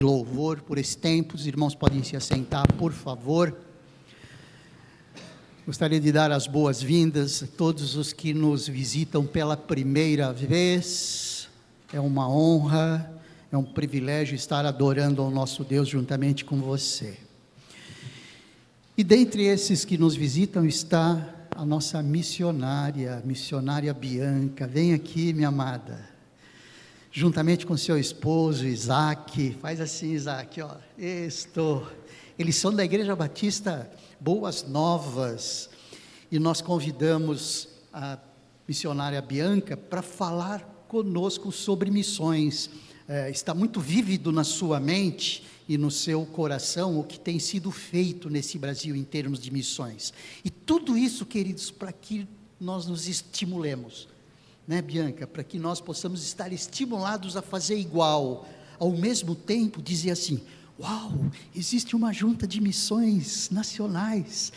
Louvor por esse tempo. Os irmãos podem se assentar, por favor. Gostaria de dar as boas-vindas a todos os que nos visitam pela primeira vez. É uma honra, é um privilégio estar adorando ao nosso Deus juntamente com você. E dentre esses que nos visitam está a nossa missionária Bianca. Vem aqui, minha amada. Juntamente com seu esposo, Isaac, faz assim, Isaac, ó, eles são da Igreja Batista Boas Novas, e nós convidamos a missionária Bianca para falar conosco sobre missões. Está muito vívido na sua mente e no seu coração o que tem sido feito nesse Brasil em termos de missões, e tudo isso, queridos, para que nós nos estimulemos, né, Bianca, para que nós possamos estar estimulados a fazer igual, ao mesmo tempo dizer assim: uau, existe uma junta de missões nacionais,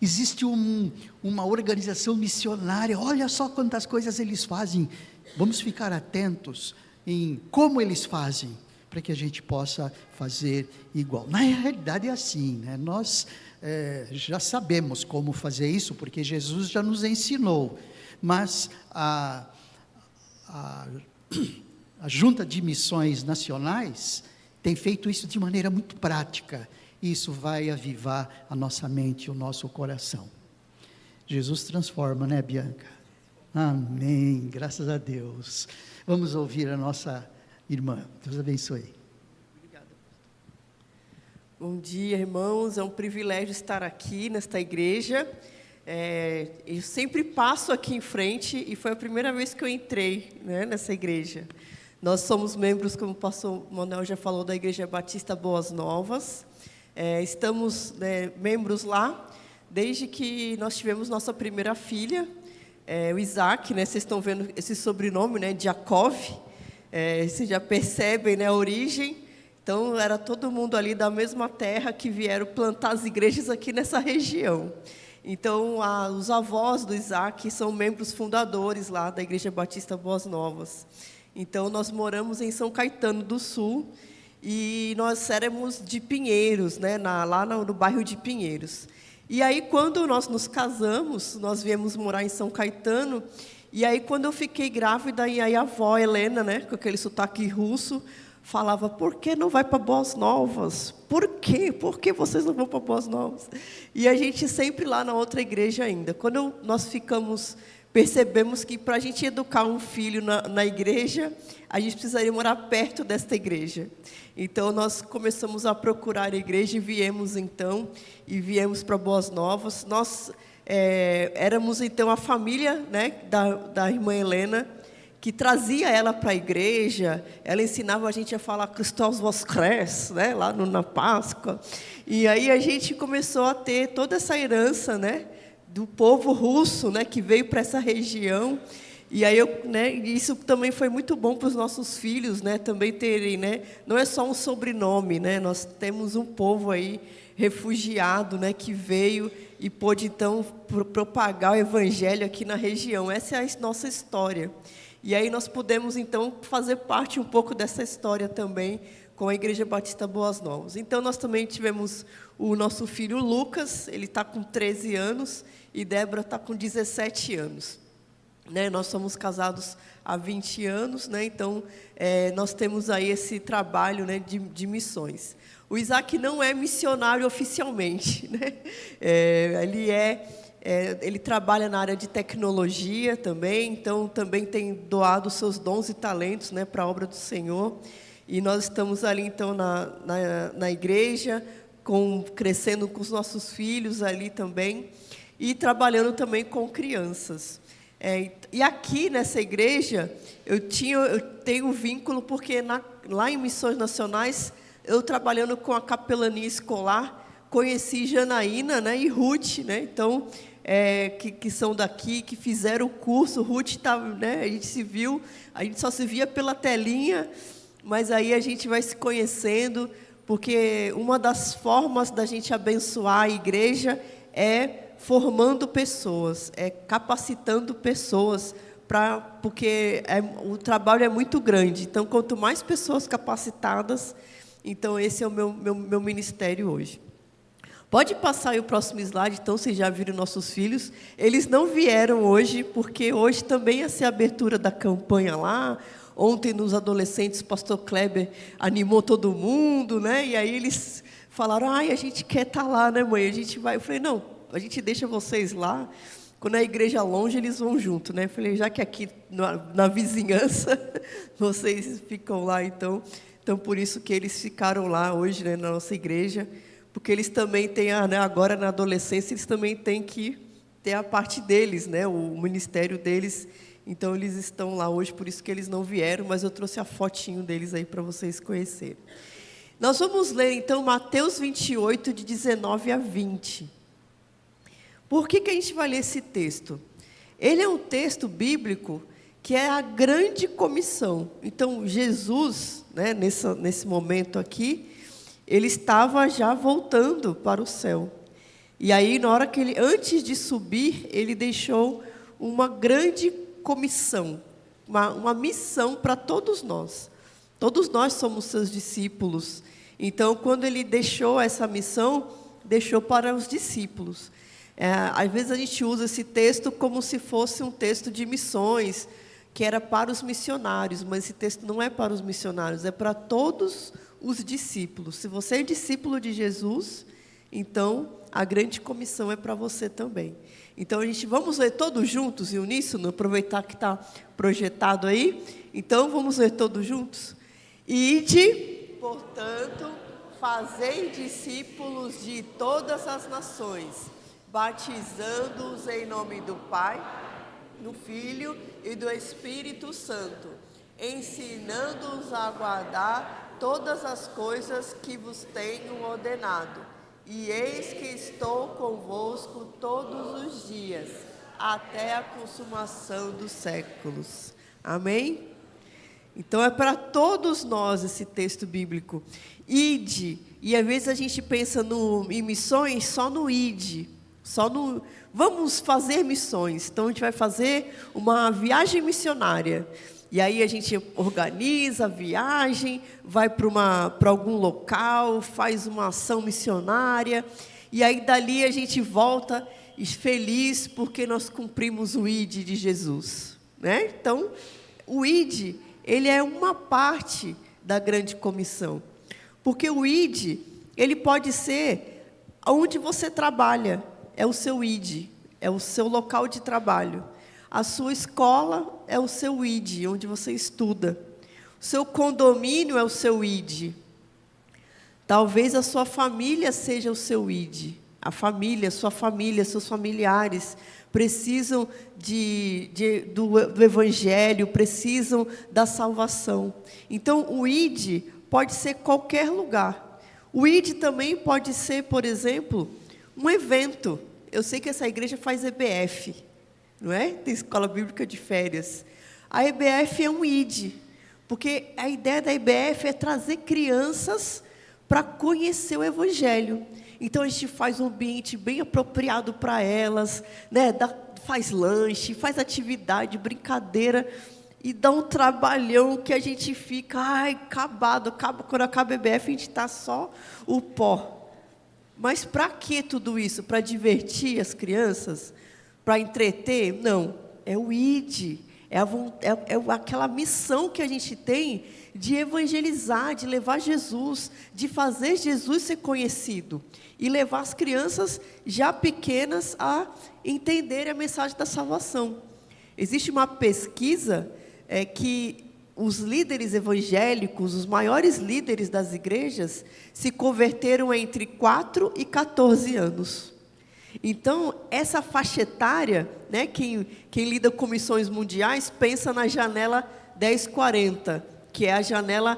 existe uma organização missionária, olha só quantas coisas eles fazem, vamos ficar atentos em como eles fazem, para que a gente possa fazer igual. Na realidade é assim, né? Nós já sabemos como fazer isso, porque Jesus já nos ensinou, mas a Junta de Missões Nacionais tem feito isso de maneira muito prática, e isso vai avivar a nossa mente e o nosso coração. Jesus transforma, né, Bianca? Amém, graças a Deus. Vamos ouvir a nossa irmã. Deus abençoe. Obrigada. Bom dia, irmãos, é um privilégio estar aqui nesta igreja. Eu sempre passo aqui em frente, e foi a primeira vez que eu entrei, né, nessa igreja. Nós somos membros, como o pastor Manuel já falou, da Igreja Batista Boas Novas. Estamos, membros lá desde que nós tivemos nossa primeira filha, o Isaac, né? Vocês estão vendo esse sobrenome, né, Jacob, vocês já percebem, né, a origem. Então era todo mundo ali da mesma terra que vieram plantar as igrejas aqui nessa região. Então, os avós do Isaac são membros fundadores lá da Igreja Batista Boas Novas. Então, nós moramos em São Caetano do Sul, e nós éramos de Pinheiros, né, lá no bairro de Pinheiros. E aí, quando nós nos casamos, nós viemos morar em São Caetano, e aí, quando eu fiquei grávida, e aí a avó Helena, né, com aquele sotaque russo, falava: por que não vai para Boas Novas? Por quê? Por que vocês não vão para Boas Novas? E a gente sempre lá na outra igreja ainda. Quando nós percebemos que para a gente educar um filho na igreja, a gente precisaria morar perto desta igreja. Então nós começamos a procurar a igreja e viemos para Boas Novas. Nós éramos então a família, né, da irmã Helena, que trazia ela para a igreja. Ela ensinava a gente a falar Christos vos cres, né, lá na Páscoa. E aí a gente começou a ter toda essa herança, né, do povo russo, né, que veio para essa região. E aí isso também foi muito bom para os nossos filhos, né, também terem, né, não é só um sobrenome, né, nós temos um povo aí refugiado, né, que veio e pôde então propagar o evangelho aqui na região. Essa é a nossa história. E aí nós pudemos, então, fazer parte um pouco dessa história também com a Igreja Batista Boas Novas. Então, nós também tivemos o nosso filho Lucas, ele está com 13 anos, e Débora está com 17 anos. Né? Nós somos casados há 20 anos, né? Então, nós temos aí esse trabalho, né, de missões. O Isaac não é missionário oficialmente, né? Ele trabalha na área de tecnologia também, então também tem doado seus dons e talentos, né, para a obra do Senhor. E nós estamos ali então na igreja, crescendo com os nossos filhos ali também, e trabalhando também com crianças. E aqui nessa igreja eu tenho um vínculo, porque lá em Missões Nacionais, eu trabalhando com a capelania escolar, conheci Janaína, né, e Ruth, né, então, que são daqui, que fizeram o curso. Ruth, né, a gente se viu, a gente só se via pela telinha, mas aí a gente vai se conhecendo, porque uma das formas da gente abençoar a igreja é formando pessoas, capacitando pessoas, porque o trabalho é muito grande. Então, quanto mais pessoas capacitadas, Então, esse é o meu ministério hoje. Pode passar aí o próximo slide, então, vocês já viram nossos filhos. Eles não vieram hoje, porque hoje também ia ser a abertura da campanha lá. Ontem, nos adolescentes, o pastor Kleber animou todo mundo, né? E aí eles falaram, a gente quer estar lá, né, mãe? A gente vai. Eu falei, não, a gente deixa vocês lá. Quando a igreja longe, eles vão junto, né? Eu falei, já que aqui na vizinhança, vocês ficam lá, então. Então, por isso que eles ficaram lá hoje, né, na nossa igreja. Porque eles também têm, né, agora na adolescência, eles também têm que ter a parte deles, né, o ministério deles. Então, eles estão lá hoje, por isso que eles não vieram, mas eu trouxe a fotinho deles aí para vocês conhecerem. Nós vamos ler, então, Mateus 28, de 19 a 20. Por que a gente vai ler esse texto? Ele é um texto bíblico que é a grande comissão. Então, Jesus, né, nesse momento aqui, ele estava já voltando para o céu. E aí, na hora que ele, antes de subir, ele deixou uma grande comissão, uma missão para todos nós. Todos nós somos seus discípulos. Então, quando ele deixou essa missão, deixou para os discípulos. Às vezes a gente usa esse texto como se fosse um texto de missões, que era para os missionários, mas esse texto não é para os missionários, é para todos os discípulos. Se você é discípulo de Jesus, então a grande comissão é para você também. Então vamos ler todos juntos em uníssono, aproveitar que está projetado aí. Então vamos ler todos juntos. Ide, portanto, fazei discípulos de todas as nações, batizando-os em nome do Pai, do Filho e do Espírito Santo, ensinando-os a guardar todas as coisas que vos tenho ordenado. E eis que estou convosco todos os dias, até a consumação dos séculos. Amém? Então é para todos nós esse texto bíblico. Ide, e às vezes a gente pensa em missões só no ide, vamos fazer missões. Então a gente vai fazer uma viagem missionária. E aí a gente organiza a viagem, vai para algum local, faz uma ação missionária, e aí dali a gente volta feliz porque nós cumprimos o ID de Jesus, né? Então, o ID, ele é uma parte da grande comissão, porque o ID, ele pode ser onde você trabalha, é o seu ID, é o seu local de trabalho. A sua escola é o seu ID, onde você estuda. O seu condomínio é o seu ID. Talvez a sua família seja o seu ID. A família, sua família, seus familiares precisam do Evangelho, precisam da salvação. Então, o ID pode ser qualquer lugar. O ID também pode ser, por exemplo, um evento. Eu sei que essa igreja faz EBF. Não é? Tem escola bíblica de férias. A EBF é um ID, porque a ideia da EBF é trazer crianças para conhecer o Evangelho. Então a gente faz um ambiente bem apropriado para elas, né? Faz lanche, faz atividade, brincadeira, e dá um trabalhão que a gente fica, acabado. Quando acaba a EBF, a gente está só o pó. Mas para que tudo isso? Para divertir as crianças? Para entreter? Não, é o ID, é aquela missão que a gente tem de evangelizar, de levar Jesus, de fazer Jesus ser conhecido e levar as crianças já pequenas a entenderem a mensagem da salvação. Existe uma pesquisa que os líderes evangélicos, os maiores líderes das igrejas, se converteram entre 4 e 14 anos. Então, essa faixa etária, né, quem lida com missões mundiais, pensa na janela 1040, que é a janela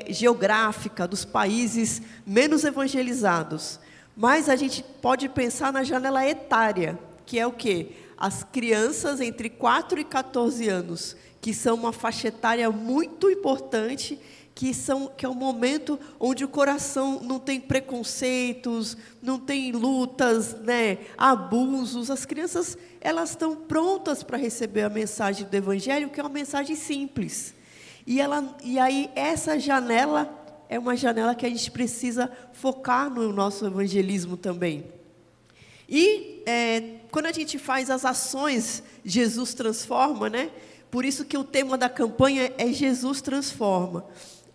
geográfica dos países menos evangelizados. Mas a gente pode pensar na janela etária, que é o quê? As crianças entre 4 e 14 anos, que são uma faixa etária muito importante, que é um momento onde o coração não tem preconceitos, não tem lutas, né, abusos. As crianças, elas estão prontas para receber a mensagem do Evangelho, que é uma mensagem simples. E aí essa janela é uma janela que a gente precisa focar no nosso evangelismo também. E quando a gente faz as ações, Jesus transforma, né? Por isso que o tema da campanha é Jesus transforma.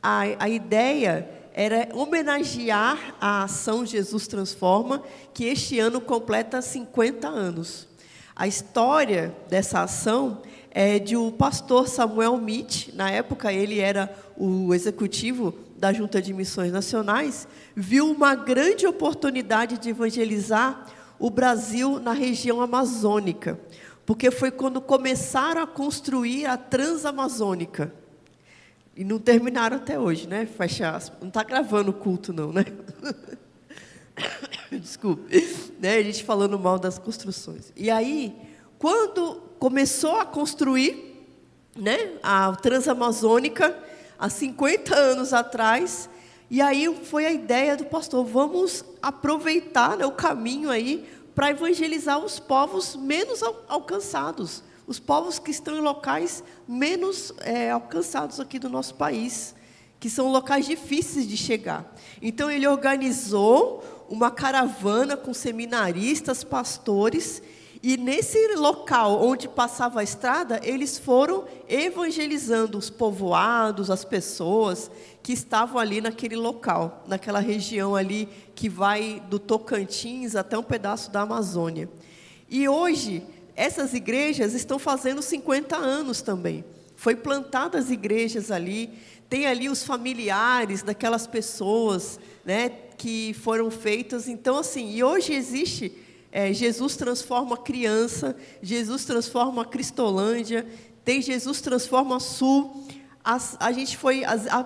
A ideia era homenagear a ação Jesus transforma, que este ano completa 50 anos. A história dessa ação é de o pastor Samuel Mitch. Na época ele era o executivo da Junta de Missões Nacionais, viu uma grande oportunidade de evangelizar o Brasil na região amazônica, porque foi quando começaram a construir a Transamazônica. E não terminaram até hoje, né? Fecha aspas. Não está gravando o culto, não, né? Desculpe. Né? A gente falando mal das construções. E aí, quando começou a construir, né, a Transamazônica, há 50 anos atrás, e aí foi a ideia do pastor, vamos aproveitar, né, o caminho aí para evangelizar os povos menos alcançados, os povos que estão em locais menos alcançados aqui do nosso país, que são locais difíceis de chegar. Então ele organizou uma caravana com seminaristas, pastores, e nesse local onde passava a estrada, eles foram evangelizando os povoados, as pessoas que estavam ali naquele local, naquela região ali que vai do Tocantins até um pedaço da Amazônia. E hoje, essas igrejas estão fazendo 50 anos também. Foi plantadas igrejas ali, tem ali os familiares daquelas pessoas, né, que foram feitas. Então, assim, e hoje existe... Jesus transforma criança, Jesus transforma Cristolândia, tem Jesus transforma Sul. As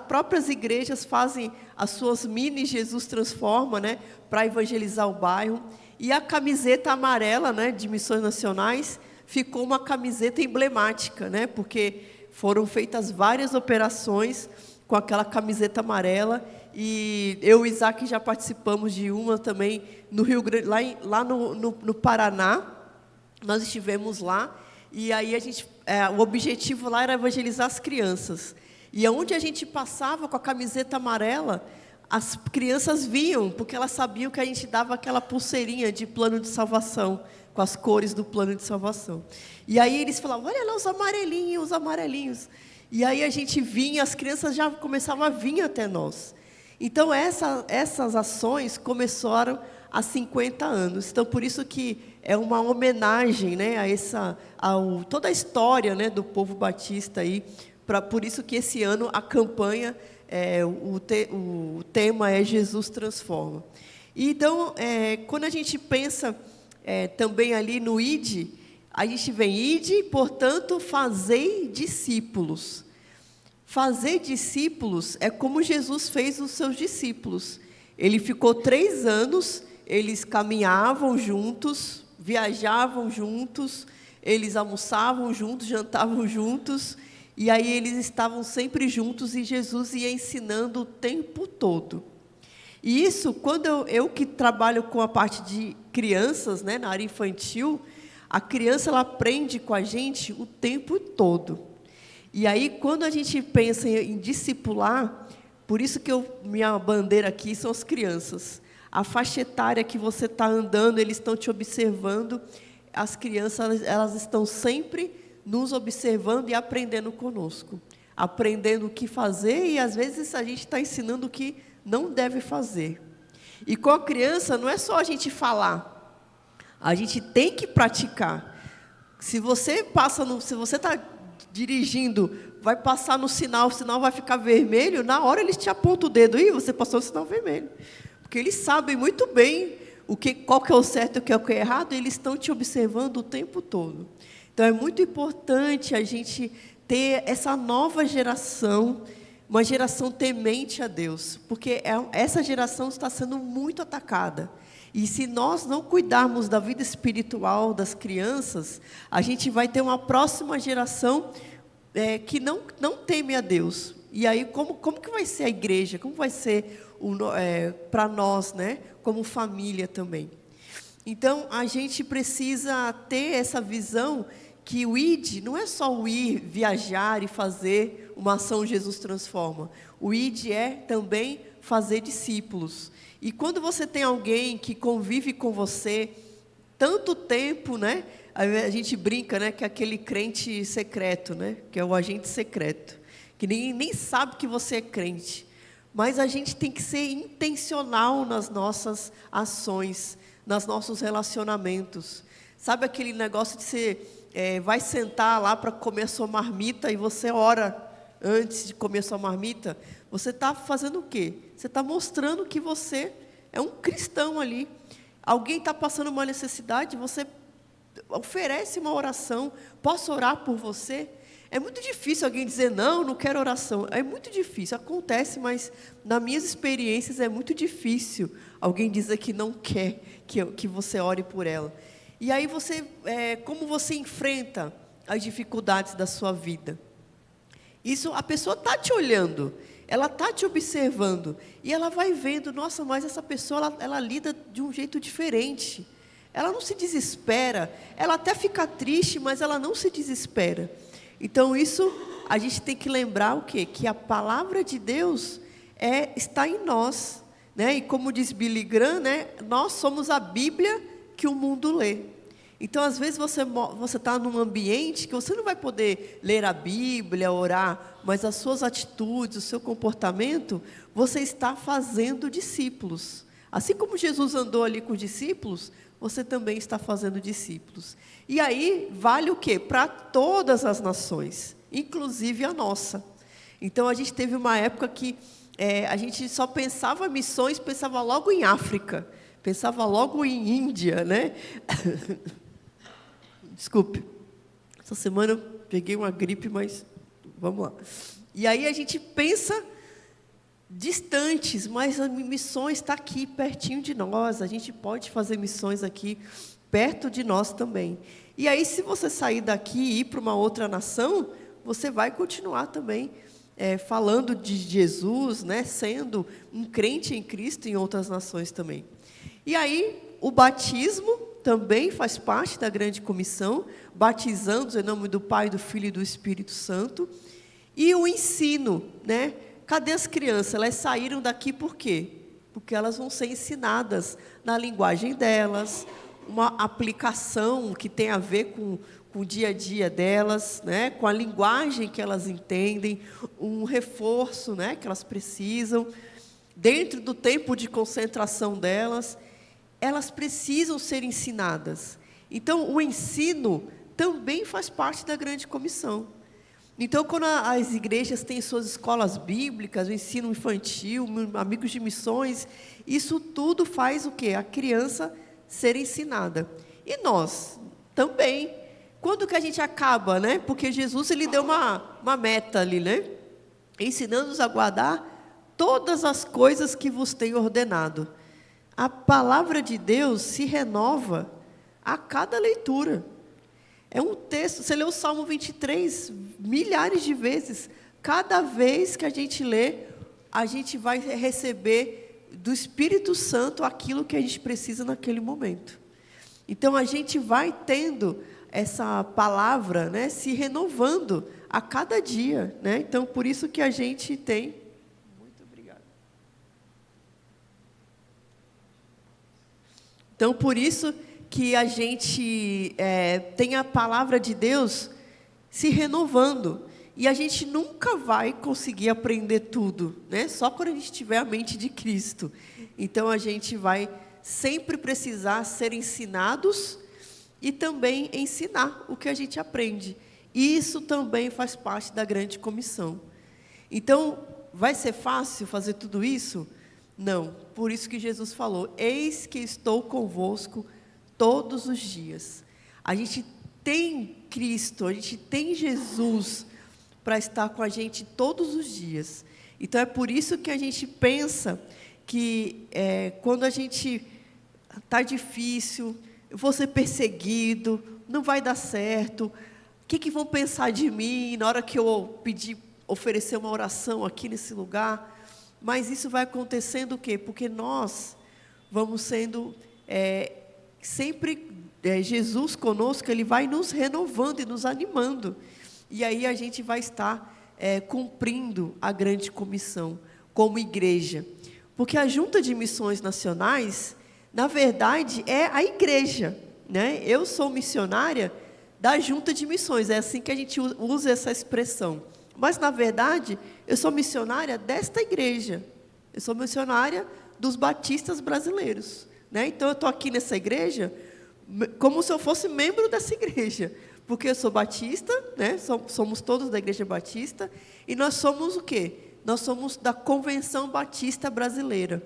próprias igrejas fazem as suas mini Jesus transforma, né, para evangelizar o bairro. E a camiseta amarela, né, de Missões Nacionais ficou uma camiseta emblemática, né, porque foram feitas várias operações com aquela camiseta amarela. E eu e Isaac já participamos de uma também no Rio Grande, lá no Paraná. Nós estivemos lá e aí o objetivo lá era evangelizar as crianças. E aonde a gente passava com a camiseta amarela, as crianças vinham, porque elas sabiam que a gente dava aquela pulseirinha de plano de salvação, com as cores do plano de salvação. E aí eles falavam, olha lá os amarelinhos, os amarelinhos. E aí a gente vinha, as crianças já começavam a vir até nós. Então, essas ações começaram há 50 anos. Então, por isso que é uma homenagem, né, toda a história, né, do povo batista. Por isso que esse ano a campanha, o tema é Jesus transforma. E, então, quando a gente pensa também ali no ID, a gente vem ID, portanto, fazei discípulos. Fazer discípulos é como Jesus fez os seus discípulos. Ele ficou 3 anos, eles caminhavam juntos, viajavam juntos, eles almoçavam juntos, jantavam juntos, e aí eles estavam sempre juntos e Jesus ia ensinando o tempo todo. E isso, quando eu que trabalho com a parte de crianças, né, na área infantil, a criança ela aprende com a gente o tempo todo. E aí, quando a gente pensa em discipular, por isso que minha bandeira aqui são as crianças. A faixa etária que você está andando, eles estão te observando. As crianças, elas estão sempre nos observando e aprendendo conosco. Aprendendo o que fazer e, às vezes, a gente está ensinando o que não deve fazer. E com a criança, não é só a gente falar. A gente tem que praticar. Se você está dirigindo, vai passar no sinal, o sinal vai ficar vermelho, na hora eles te apontam o dedo, e você passou no sinal vermelho. Porque eles sabem muito bem qual que é o certo e o que é o errado, e eles estão te observando o tempo todo. Então, é muito importante a gente ter essa nova geração, uma geração temente a Deus, porque essa geração está sendo muito atacada. E se nós não cuidarmos da vida espiritual das crianças, a gente vai ter uma próxima geração que não teme a Deus. E aí, como que vai ser a igreja? Como vai ser para nós, né? Como família também. Então, a gente precisa ter essa visão que o ID não é só o ir, viajar e fazer uma ação Jesus transforma. O ID é também fazer discípulos. E quando você tem alguém que convive com você tanto tempo, né? A gente brinca, né, que é aquele crente secreto, né, que é o agente secreto, que nem sabe que você é crente. Mas a gente tem que ser intencional nas nossas ações, nos nossos relacionamentos. Sabe aquele negócio de você vai sentar lá para comer a sua marmita e você ora antes de comer a sua marmita? Você está fazendo o quê? Você está mostrando que você é um cristão ali. Alguém está passando uma necessidade, você oferece uma oração. Posso orar por você? É muito difícil alguém dizer, não quero oração. É muito difícil, acontece, mas nas minhas experiências é muito difícil alguém dizer que não quer que você ore por ela. E aí como você enfrenta as dificuldades da sua vida? Isso, a pessoa está te olhando, ela está te observando, e ela vai vendo, nossa, mas essa pessoa, ela lida de um jeito diferente. Ela não se desespera, ela até fica triste, mas ela não se desespera. Então isso, a gente tem que lembrar o quê? Que a palavra de Deus está em nós, né? E como diz Billy Graham, né? Nós somos a Bíblia que o mundo lê. Então, às vezes, você está num ambiente que você não vai poder ler a Bíblia, orar, mas as suas atitudes, o seu comportamento, você está fazendo discípulos. Assim como Jesus andou ali com os discípulos, você também está fazendo discípulos. E aí, vale o quê? Para todas as nações, inclusive a nossa. Então, a gente teve uma época que a gente só pensava em missões, pensava logo em África, pensava logo em Índia, né? Desculpe, essa semana eu peguei uma gripe, mas vamos lá. E aí a gente pensa distantes, mas as missões estão aqui, pertinho de nós. A gente pode fazer missões aqui, perto de nós também. E aí, se você sair daqui e ir para uma outra nação, você vai continuar também falando de Jesus, né, sendo um crente em Cristo em outras nações também. E aí, o batismo também faz parte da grande comissão, batizando em nome do Pai, do Filho e do Espírito Santo. E o ensino, né? Cadê as crianças? Elas saíram daqui por quê? Porque elas vão ser ensinadas na linguagem delas, uma aplicação que tem a ver com o dia a dia delas, né? Com a linguagem que elas entendem, um reforço, né? Que elas precisam, dentro do tempo de concentração delas. Elas precisam ser ensinadas. Então, o ensino também faz parte da grande comissão. Então, quando as igrejas têm suas escolas bíblicas, o ensino infantil, amigos de missões, isso tudo faz o quê? A criança ser ensinada. E nós também. Quando que a gente acaba, né? Porque Jesus, ele deu uma meta ali, né? Ensinando-nos a guardar todas as coisas que vos tenho ordenado. A palavra de Deus se renova a cada leitura. É um texto, você lê o Salmo 23 milhares de vezes. Cada vez que a gente lê, a gente vai receber do Espírito Santo aquilo que a gente precisa naquele momento. Então, a gente vai tendo essa palavra, né, se renovando a cada dia, né? Então, por isso que a gente tem... Então, por isso que a gente tem a palavra de Deus se renovando. E a gente nunca vai conseguir aprender tudo, né? Só quando a gente tiver a mente de Cristo. Então, a gente vai sempre precisar ser ensinados e também ensinar o que a gente aprende. E isso também faz parte da grande comissão. Então, vai ser fácil fazer tudo isso? Não, por isso que Jesus falou, eis que estou convosco todos os dias. A gente tem Cristo, a gente tem Jesus para estar com a gente todos os dias. Então, é por isso que a gente pensa que quando a gente está difícil, eu vou ser perseguido, não vai dar certo, o que vão pensar de mim na hora que eu oferecer uma oração aqui nesse lugar? Mas isso vai acontecendo o quê? Porque nós vamos sendo sempre Jesus conosco, Ele vai nos renovando e nos animando. E aí a gente vai estar cumprindo a grande comissão como igreja. Porque a Junta de Missões Nacionais, na verdade, é a igreja, né? Eu sou missionária da Junta de Missões, é assim que a gente usa essa expressão. Mas, na verdade, eu sou missionária desta igreja. Eu sou missionária dos batistas brasileiros, né? Então, eu estou aqui nessa igreja como se eu fosse membro dessa igreja. Porque eu sou batista, né? Somos todos da Igreja Batista. E nós somos o quê? Nós somos da Convenção Batista Brasileira.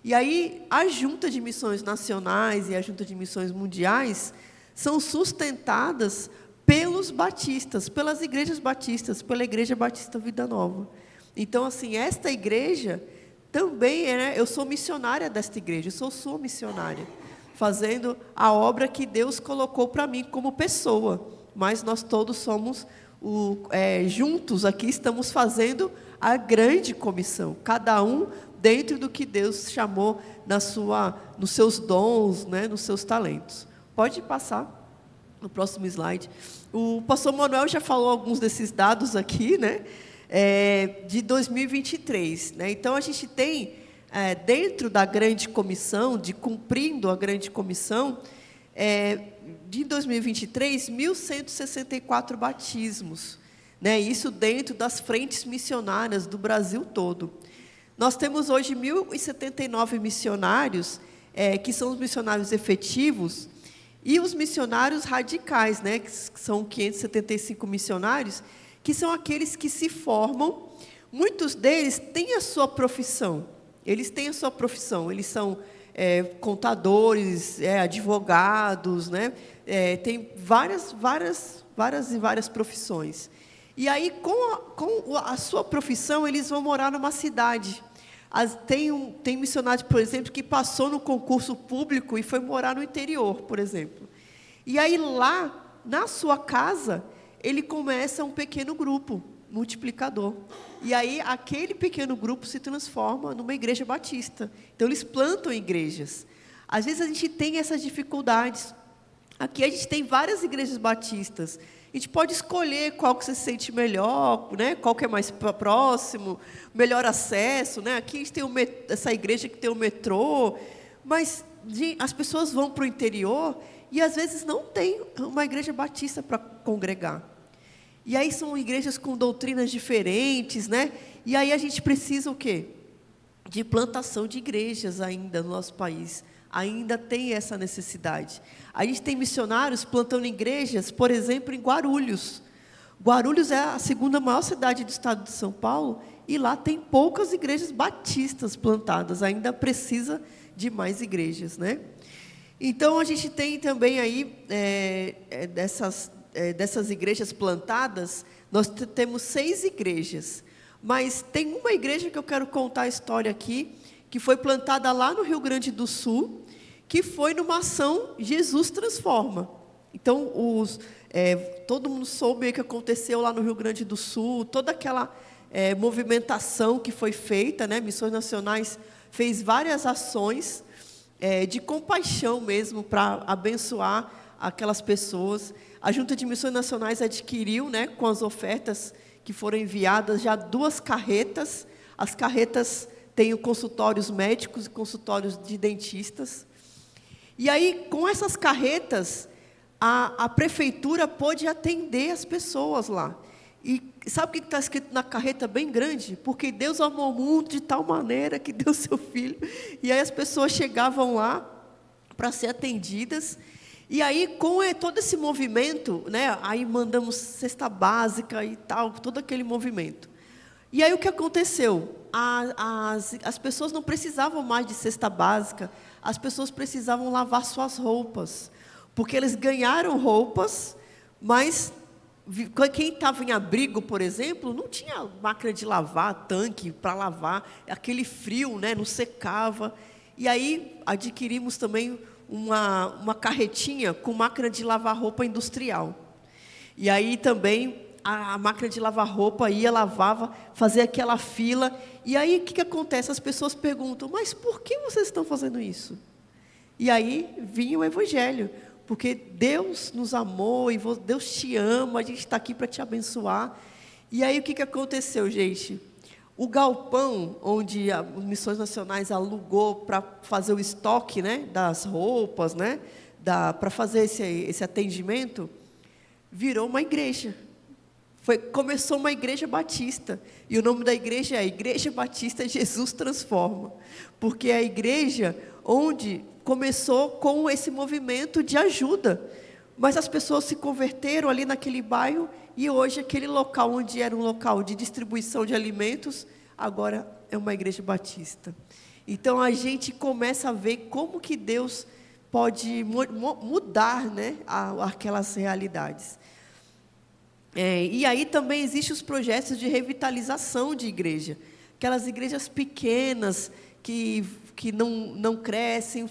E aí, a Junta de Missões Nacionais e a Junta de Missões Mundiais são sustentadas pelos batistas, pelas igrejas batistas, pela Igreja Batista Vida Nova. Então, assim, esta igreja também eu sou missionária desta igreja, eu sou missionária, fazendo a obra que Deus colocou para mim como pessoa. Mas nós todos somos, juntos aqui, estamos fazendo a grande comissão, cada um dentro do que Deus chamou nos seus dons, né, nos seus talentos. Pode passar no próximo slide. O pastor Manuel já falou alguns desses dados aqui, né, de 2023. Né? Então, a gente tem, dentro da grande comissão, cumprindo a grande comissão, de 2023, 1.164 batismos. Né? Isso dentro das frentes missionárias do Brasil todo. Nós temos hoje 1.079 missionários, que são os missionários efetivos, e os missionários radicais, né, que são 575 missionários, que são aqueles que se formam. Muitos deles têm a sua profissão. Eles são contadores, advogados, né? Tem várias profissões. E aí, com a sua profissão, eles vão morar numa cidade. Tem missionário, por exemplo, que passou no concurso público e foi morar no interior, por exemplo. E aí, lá, na sua casa, ele começa um pequeno grupo multiplicador. E aí, aquele pequeno grupo se transforma numa igreja batista. Então, eles plantam igrejas. Às vezes, a gente tem essas dificuldades. Aqui, a gente tem várias igrejas batistas. A gente pode escolher qual que você se sente melhor, né? Qual que é mais próximo, melhor acesso. Né? Aqui a gente tem essa igreja que tem o metrô, mas as pessoas vão para o interior e às vezes não tem uma igreja batista para congregar. E aí são igrejas com doutrinas diferentes, né? E aí a gente precisa o quê? De plantação de igrejas ainda no nosso país. Ainda tem essa necessidade. A gente tem missionários plantando igrejas, por exemplo, em Guarulhos. Guarulhos é a segunda maior cidade do estado de São Paulo, e lá tem poucas igrejas batistas plantadas, ainda precisa de mais igrejas, né? Então, a gente tem também aí, dessas igrejas plantadas, nós temos 6 igrejas, mas tem uma igreja que eu quero contar a história aqui, que foi plantada lá no Rio Grande do Sul, que foi numa ação Jesus Transforma. Então, todo mundo soube o que aconteceu lá no Rio Grande do Sul, toda aquela movimentação que foi feita, né? Missões Nacionais fez várias ações de compaixão mesmo, para abençoar aquelas pessoas. A Junta de Missões Nacionais adquiriu, né, com as ofertas que foram enviadas, já 2 carretas. As carretas têm consultórios médicos e consultórios de dentistas. E aí, com essas carretas, a prefeitura pôde atender as pessoas lá. E sabe o que está escrito na carreta bem grande? Porque Deus amou o mundo de tal maneira que deu seu Filho. E aí as pessoas chegavam lá para ser atendidas. E aí, com todo esse movimento, né, aí mandamos cesta básica e tal, todo aquele movimento. E aí o que aconteceu? As pessoas não precisavam mais de cesta básica, as pessoas precisavam lavar suas roupas, porque eles ganharam roupas, mas quem estava em abrigo, por exemplo, não tinha máquina de lavar, tanque para lavar, aquele frio, né, não secava. E aí adquirimos também uma carretinha com máquina de lavar roupa industrial. E aí também a máquina de lavar roupa ia, lavava, fazia aquela fila. E aí, o que acontece? As pessoas perguntam, mas por que vocês estão fazendo isso? E aí, vinha o Evangelho, porque Deus nos amou, e Deus te ama, a gente está aqui para te abençoar. E aí o que aconteceu, gente? O galpão onde a Missões Nacionais alugou para fazer o estoque, né, das roupas, né, para fazer esse atendimento, virou uma igreja. Começou uma igreja batista, e o nome da igreja é Igreja Batista Jesus Transforma, porque é a igreja onde começou com esse movimento de ajuda, mas as pessoas se converteram ali naquele bairro, e hoje aquele local onde era um local de distribuição de alimentos, agora é uma igreja batista. Então a gente começa a ver como que Deus pode mudar, né, aquelas realidades. E aí também existem os projetos de revitalização de igreja. Aquelas igrejas pequenas que não crescem,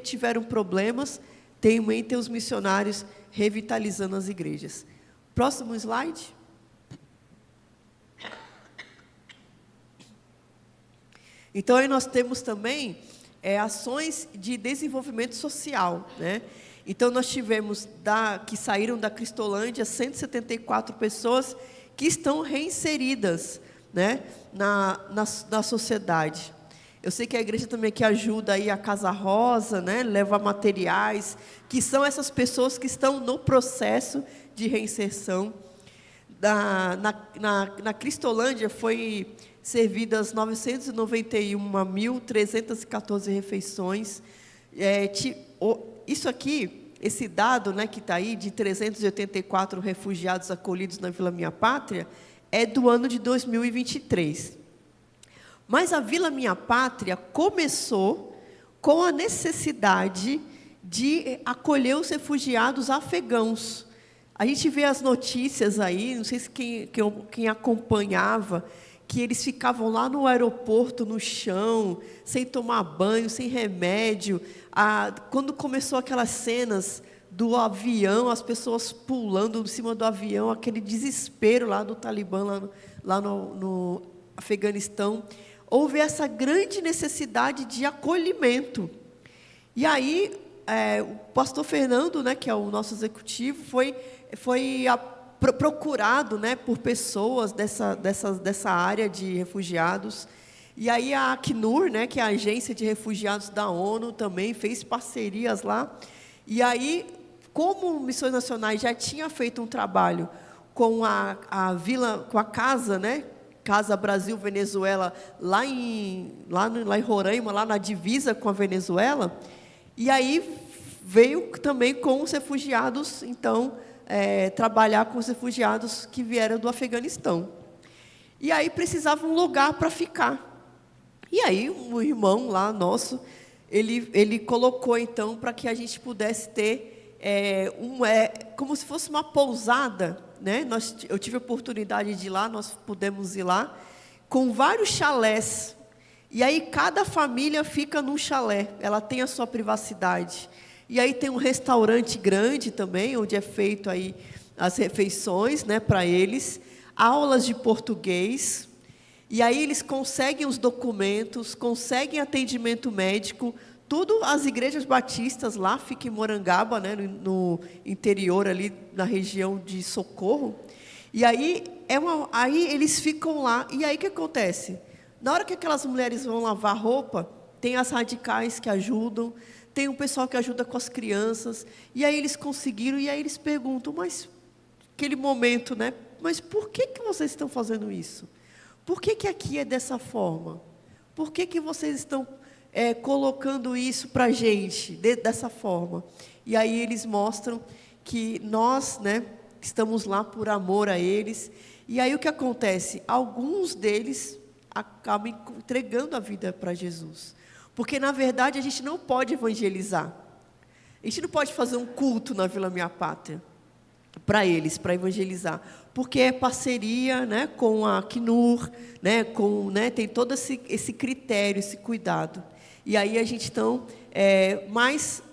tiveram problemas, tem os missionários revitalizando as igrejas. Próximo slide. Então aí nós temos também ações de desenvolvimento social, né? Então, nós tivemos, que saíram da Cristolândia, 174 pessoas que estão reinseridas, né, na sociedade. Eu sei que a igreja também que ajuda aí a Casa Rosa, né, leva materiais, que são essas pessoas que estão no processo de reinserção. Na Cristolândia foi servidas 991.314 refeições. Isso aqui, esse dado, né, que está aí, de 384 refugiados acolhidos na Vila Minha Pátria, é do ano de 2023. Mas a Vila Minha Pátria começou com a necessidade de acolher os refugiados afegãos. A gente vê as notícias aí, não sei se quem acompanhava, que eles ficavam lá no aeroporto, no chão, sem tomar banho, sem remédio. Quando começou aquelas cenas do avião, as pessoas pulando em cima do avião, aquele desespero lá do Talibã, lá no Afeganistão, houve essa grande necessidade de acolhimento. E aí, o pastor Fernando, né, que é o nosso executivo, foi procurado, né, por pessoas dessa área de refugiados. E aí a Acnur, né, que é a agência de refugiados da ONU, também fez parcerias lá. E aí, como Missões Nacionais já tinha feito um trabalho com a vila, com a casa, né, Casa Brasil-Venezuela, lá em Roraima, lá na divisa com a Venezuela, e aí veio também com os refugiados, então, trabalhar com os refugiados que vieram do Afeganistão. E aí precisava um lugar para ficar. E aí um irmão lá nosso, ele colocou então para que a gente pudesse ter como se fosse uma pousada, né? Eu tive a oportunidade de ir lá, nós pudemos ir lá, com vários chalés. E aí cada família fica num chalé, ela tem a sua privacidade. E aí tem um restaurante grande também, onde é feito aí as refeições, né, para eles, aulas de português, e aí eles conseguem os documentos, conseguem atendimento médico, tudo as igrejas batistas lá, fica em Morangaba, né, no interior ali, na região de Socorro, e aí, aí eles ficam lá, e aí o que acontece? Na hora que aquelas mulheres vão lavar roupa, tem as radicais que ajudam, tem um pessoal que ajuda com as crianças, e aí eles conseguiram, e aí eles perguntam, mas, aquele momento, né, mas por que vocês estão fazendo isso? Por que aqui é dessa forma? Por que vocês estão colocando isso para a gente, dessa forma? E aí eles mostram que nós, né, estamos lá por amor a eles, e aí o que acontece? Alguns deles acabam entregando a vida para Jesus. Porque, na verdade, a gente não pode evangelizar. A gente não pode fazer um culto na Vila Minha Pátria para eles, para evangelizar. Porque é parceria, né, com a Acnur, né, tem todo esse critério, esse cuidado. E aí a gente, então, mas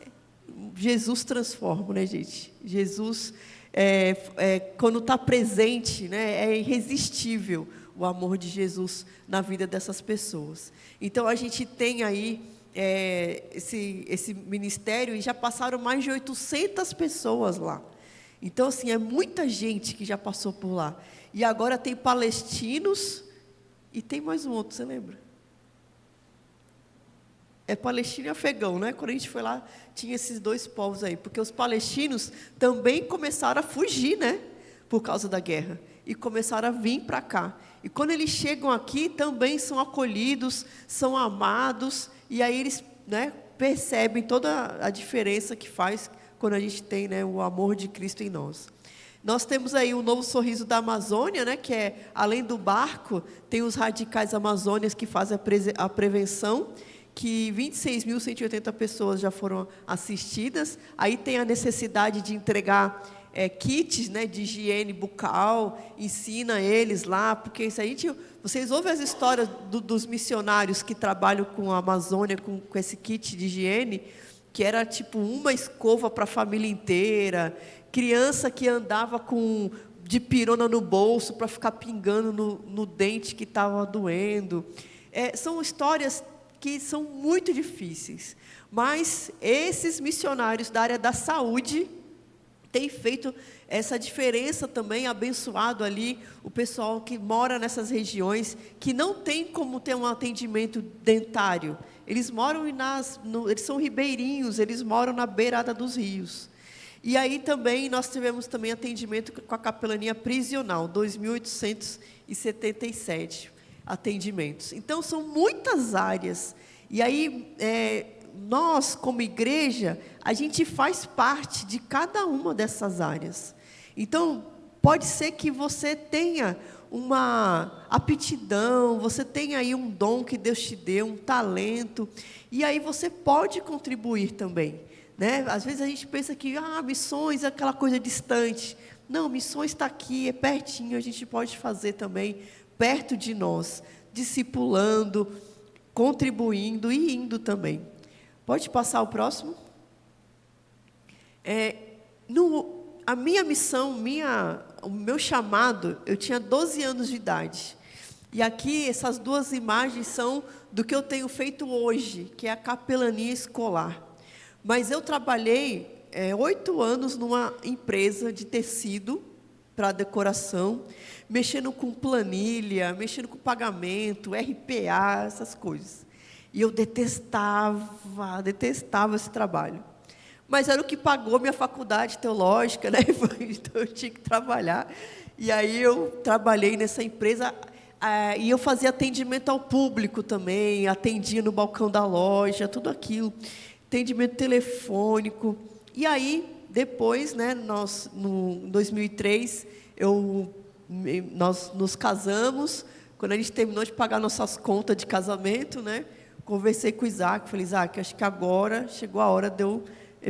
Jesus transforma, né, gente? Jesus, quando está presente, né, é irresistível o amor de Jesus na vida dessas pessoas. Então, a gente tem aí esse ministério, e já passaram mais de 800 pessoas lá. Então, assim, é muita gente que já passou por lá. E agora tem palestinos e tem mais um outro, você lembra? É palestino e afegão, né? Quando a gente foi lá, tinha esses dois povos aí. Porque os palestinos também começaram a fugir, né? Por causa da guerra. E começaram a vir para cá. E quando eles chegam aqui, também são acolhidos, são amados. E aí eles, né, percebem toda a diferença que faz quando a gente tem, né, o amor de Cristo em nós. Nós temos aí o Novo Sorriso da Amazônia, né, que é, além do barco, tem os radicais amazônias que fazem a prevenção, que 26.180 pessoas já foram assistidas. Aí tem a necessidade de entregar kits, né, de higiene bucal, ensina eles lá, porque se a gente, vocês ouvem as histórias dos missionários que trabalham com a Amazônia, com esse kit de higiene, que era tipo uma escova para a família inteira, criança que andava de pirona no bolso para ficar pingando no dente que estava doendo. São histórias que são muito difíceis, mas esses missionários da área da saúde têm feito essa diferença também, abençoado ali o pessoal que mora nessas regiões, que não tem como ter um atendimento dentário. Eles moram eles são ribeirinhos, eles moram na beirada dos rios. E aí também nós tivemos também atendimento com a capelania prisional, 2.877 atendimentos. Então, são muitas áreas. E aí, nós, como igreja, a gente faz parte de cada uma dessas áreas. Então, pode ser que você tenha uma aptidão, você tenha aí um dom que Deus te deu, um talento, e aí você pode contribuir também, né? Às vezes a gente pensa que missões é aquela coisa distante. Não, missões está aqui, é pertinho, a gente pode fazer também perto de nós, discipulando, contribuindo e indo também. Pode passar o próximo? A minha missão, o meu chamado, eu tinha 12 anos de idade. E aqui, essas duas imagens são do que eu tenho feito hoje, que é a capelania escolar. Mas eu trabalhei 8 anos numa empresa de tecido para decoração, mexendo com planilha, mexendo com pagamento, RPA, essas coisas. E eu detestava esse trabalho. Mas era o que pagou minha faculdade teológica, né? Então eu tinha que trabalhar. E aí eu trabalhei nessa empresa, e eu fazia atendimento ao público também, atendia no balcão da loja, tudo aquilo, atendimento telefônico. E aí, depois, né, em 2003, nós nos casamos. Quando a gente terminou de pagar nossas contas de casamento, né, conversei com o Isaac, falei, Isaac, acho que agora chegou a hora de eu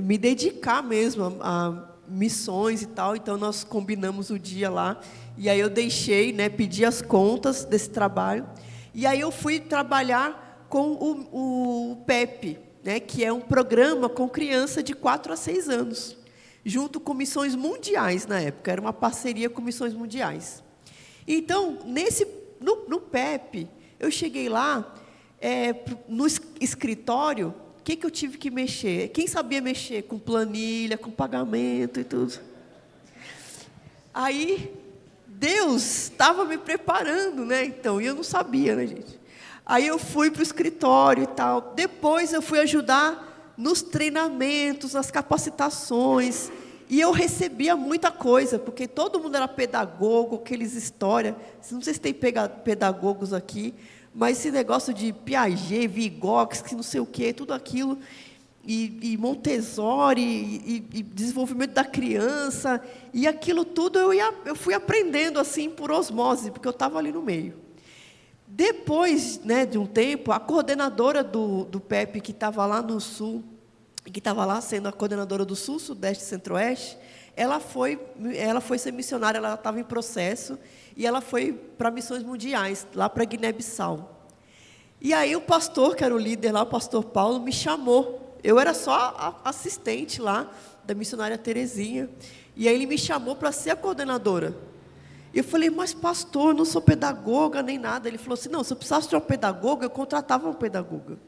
me dedicar mesmo a missões e tal. Então nós combinamos o dia lá, e aí eu deixei, né, pedi as contas desse trabalho, e aí eu fui trabalhar com o PEP, né, que é um programa com criança de 4 a 6 anos, junto com Missões Mundiais na época, era uma parceria com Missões Mundiais. Então, no PEP, eu cheguei lá, no escritório, o que eu tive que mexer? Quem sabia mexer com planilha, com pagamento e tudo? Aí, Deus estava me preparando, né? Então, e eu não sabia, né, gente? Aí eu fui para o escritório e tal. Depois eu fui ajudar nos treinamentos, nas capacitações. E eu recebia muita coisa, porque todo mundo era pedagogo, aqueles histórias. Não sei se tem pedagogos aqui, mas esse negócio de Piaget, Vygotsky, não sei o quê, tudo aquilo, e Montessori, e desenvolvimento da criança, e aquilo tudo eu fui aprendendo assim por osmose, porque eu estava ali no meio. Depois, né, de um tempo, a coordenadora do PEP, que estava lá no Sul, que estava lá sendo a coordenadora do Sul, Sudeste e Centro-Oeste, ela foi ser missionária, ela estava em processo, e ela foi para Missões Mundiais, lá para Guiné-Bissau. E aí o pastor, que era o líder lá, o pastor Paulo, me chamou. Eu era só assistente lá, da missionária Terezinha, e aí ele me chamou para ser a coordenadora. Eu falei, mas pastor, eu não sou pedagoga nem nada. Ele falou assim, não, se eu precisasse de uma pedagoga, eu contratava uma pedagoga.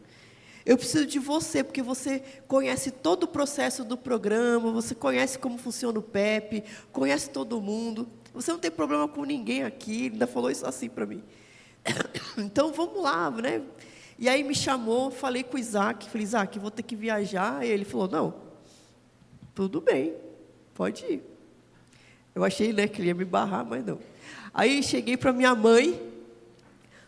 eu preciso de você, porque você conhece todo o processo do programa, você conhece como funciona o PEP, conhece todo mundo, você não tem problema com ninguém aqui, ele ainda falou isso assim para mim. Então, vamos lá, né? E aí me chamou, falei com o Isaac, falei, Isaac, vou ter que viajar. E ele falou, não, tudo bem, pode ir. Eu achei, né, que ele ia me barrar, mas não. Aí cheguei para minha mãe,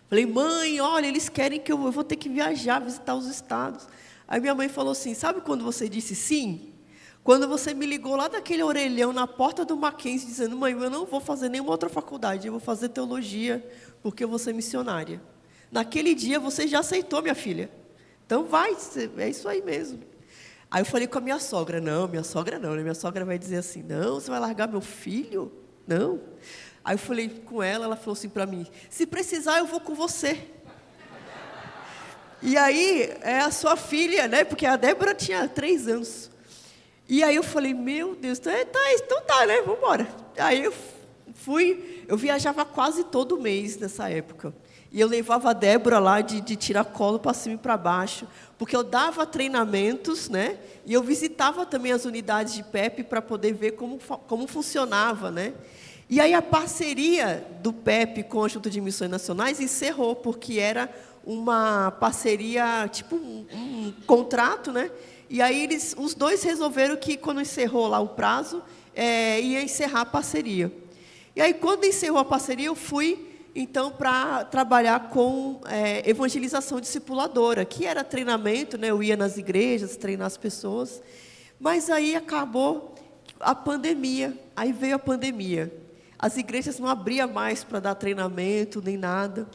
falei, mãe, olha, eles querem que eu vou ter que viajar, visitar os estados. Aí minha mãe falou assim, sabe quando você disse sim? Quando você me ligou lá daquele orelhão na porta do Mackenzie, dizendo, mãe, eu não vou fazer nenhuma outra faculdade, eu vou fazer teologia, porque eu vou ser missionária. Naquele dia você já aceitou, minha filha. Então vai, é isso aí mesmo. Aí eu falei com a minha sogra, minha sogra não, né? Minha sogra vai dizer assim, não, você vai largar meu filho? Não. Aí eu falei com ela falou assim para mim, se precisar eu vou com você. E aí, é a sua filha, né? Porque a Débora tinha 3 anos. E aí eu falei, meu Deus, então tá, né? Vamos embora. Aí eu eu viajava quase todo mês nessa época. E eu levava a Débora lá de tiracolo para cima e para baixo, porque eu dava treinamentos, né? E eu visitava também as unidades de PEP para poder ver como funcionava, né? E aí a parceria do PEP com a Junta de Missões Nacionais encerrou, porque era uma parceria, tipo um contrato, né? E aí os dois resolveram que quando encerrou lá o prazo, ia encerrar a parceria. E aí quando encerrou a parceria, eu fui então para trabalhar com evangelização discipuladora, que era treinamento, né? Eu ia nas igrejas treinar as pessoas, mas aí acabou a pandemia, aí veio a pandemia, as igrejas não abriam mais para dar treinamento nem nada,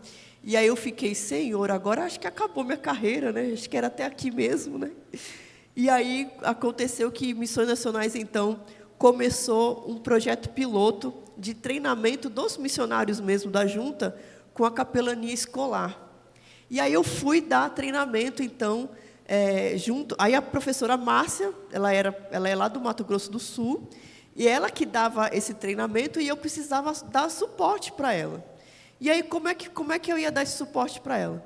e aí eu fiquei, Senhor, agora acho que acabou minha carreira, né? Acho que era até aqui mesmo, né? E aí aconteceu que Missões Nacionais então começou um projeto piloto de treinamento dos missionários mesmo da junta, com a capelania escolar. E aí eu fui dar treinamento, então, junto. Aí a professora Márcia, ela é lá do Mato Grosso do Sul, e ela que dava esse treinamento, e eu precisava dar suporte para ela. E aí, como é que eu ia dar esse suporte para ela?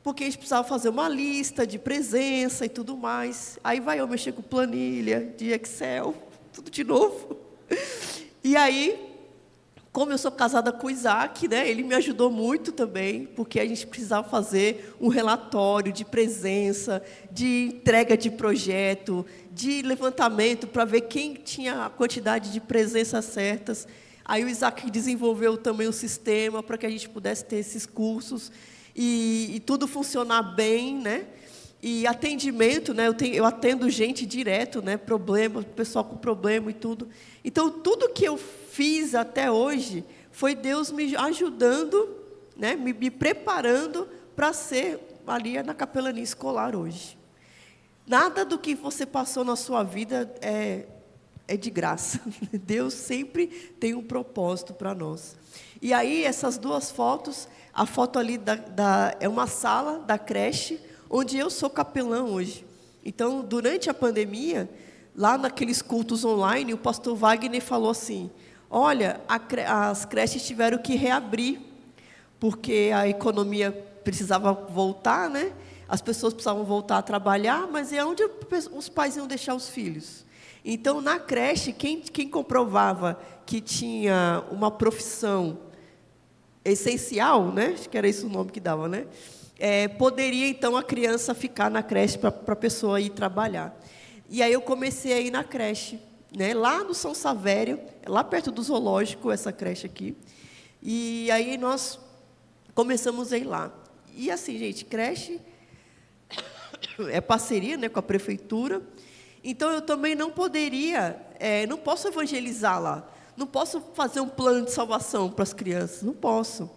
Porque a gente precisava fazer uma lista de presença e tudo mais. Aí vai eu mexer com planilha, de Excel, tudo de novo. E aí, como eu sou casada com o Isaac, né, ele me ajudou muito também, porque a gente precisava fazer um relatório de presença, de entrega de projeto, de levantamento para ver quem tinha a quantidade de presenças certas. Aí o Isaac desenvolveu também um sistema para que a gente pudesse ter esses cursos e tudo funcionar bem, né? E atendimento, né? Eu atendo gente direto, né? Pessoal com problema e tudo. Então, tudo que eu fiz até hoje foi Deus me ajudando, né? Me preparando para ser ali na capelania escolar hoje. Nada do que você passou na sua vida é de graça. Deus sempre tem um propósito para nós. E aí, essas 2 fotos, a foto ali é uma sala da creche, onde eu sou capelã hoje. Então, durante a pandemia, lá naqueles cultos online, o pastor Wagner falou assim, olha, as creches tiveram que reabrir, porque a economia precisava voltar, né? As pessoas precisavam voltar a trabalhar, mas é onde os pais iam deixar os filhos. Então, na creche, quem comprovava que tinha uma profissão essencial, né? Acho que era esse o nome que dava, né? Poderia, então, a criança ficar na creche para a pessoa ir trabalhar. E aí eu comecei a ir na creche, né? Lá no São Savério, lá perto do zoológico, essa creche aqui. E aí nós começamos a ir lá. E assim, gente, creche é parceria, né, com a prefeitura. Então, eu também não posso evangelizar lá. Não posso fazer um plano de salvação para as crianças, não posso.